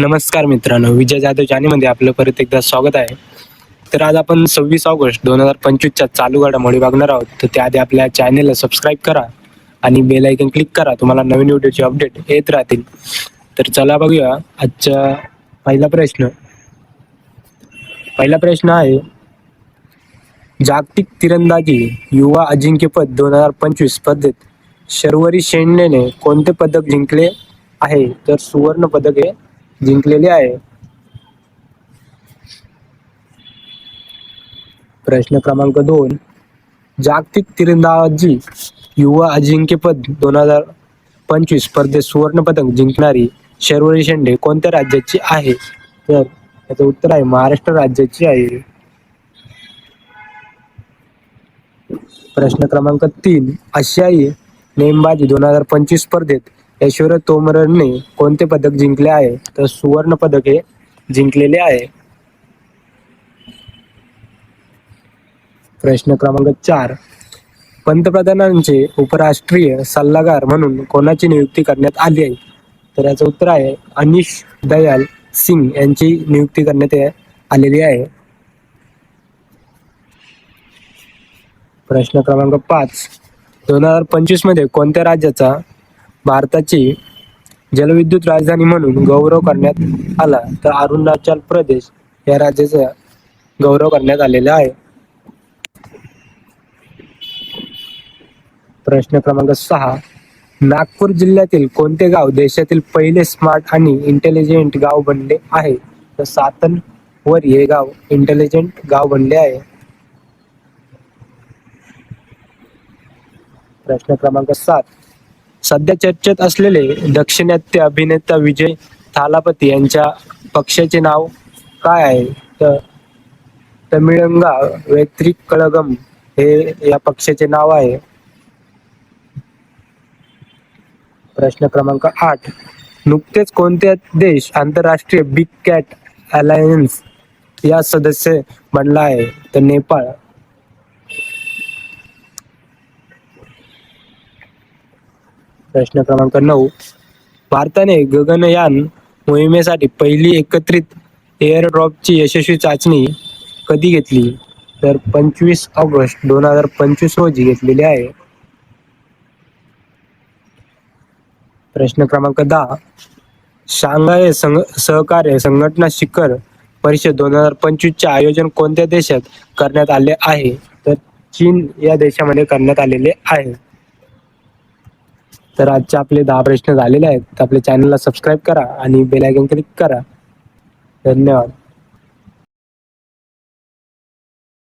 नमस्कार मित्रांनो, विजय जाधव चॅनलमध्ये आपलं परत एकदा स्वागत आहे. तर आज आपण 26 ऑगस्ट 2025च्या चालू घडामोडी बघणार आहोत. तर त्याआधी आपल्या चॅनलला सबस्क्राईब करा आणि बेल आयकन क्लिक करा. तुम्हाला नवीन व्हिडिओचे अपडेट येत राहतील. तर चला बघूया आजचा पहिला प्रश्न आहे, जागतिक तिरंदाजी युवा अजिंक्यपद 2025 स्पर्धेत शर्वरी शेंडेने कोणते पदक जिंकले आहे? तर सुवर्ण पदक हे जिंकलेले आहे. प्रश्न क्रमांक 2, जागतिक तिरंदाजी युवा अजिंक्यपद 2025 स्पर्धेत सुवर्ण पदक जिंकणारी शर्वरी शेंडे कोणत्या राज्याची आहे? तर याचं उत्तर आहे महाराष्ट्र राज्याची आहे. प्रश्न क्रमांक 3, आशियाई नेमबाजी 2025 स्पर्धेत ऐश्वर्या तोमरने कोणते पदक जिंकले आहे? तर सुवर्ण पदक हे जिंकलेले आहे. प्रश्न क्रमांक 4, पंतप्रधानांचे उपराष्ट्रीय सल्लागार म्हणून कोणाची नियुक्ती करण्यात आली आहे? तर याचं उत्तर आहे अनिश दयाल सिंग यांची नियुक्ती करण्यात आलेली आहे. प्रश्न क्रमांक 5, 2025 मध्ये कोणत्या राज्याचा भारताची जलविद्युत राजधानी म्हणून गौरव करण्यात आला? तर अरुणाचल प्रदेश या राज्याचा गौरव करण्यात आलेला आहे. प्रश्न क्रमांक 6, नागपूर जिल्ह्यातील कोणते गाव देशातील पहिले स्मार्ट आणि इंटेलिजंट गाव बनले आहे? तर सातनवरी हे गाव इंटेलिजंट गाव बनले आहे. प्रश्न क्रमांक 7, सध्या चर्चेत असलेले दाक्षिणात्य अभिनेता विजय थालापती यांच्या पक्षाचे नाव काय आहे? तर तमिळंगा वेत्री कळगम हे या पक्षाचे नाव आहे. प्रश्न क्रमांक 8, नुकतेच कोणत्या देश आंतरराष्ट्रीय बिग कॅट अलायन्स या सदस्य बनला आहे? तर नेपाळ. प्रश्न क्रमांक 9, भारताने गगनयान मोहिमेसाठी पहिली एकत्रित एअरड्रॉपची यशस्वी चाचणी कधी घेतली? तर 25 ऑगस्ट 2025 रोजी घेतलेली आहे. प्रश्न क्रमांक 10, शांघाय सहकार्य संघटना शिखर परिषद 2025 चे आयोजन कोणत्या देशात करण्यात आले आहे? तर चीन या देशामध्ये करण्यात आलेले आहे. तर आजचे आपले 10 प्रश्न झालेले आहेत. आपल्या चॅनलला सबस्क्राईब करा आणि बेल आयकॉन क्लिक करा. धन्यवाद.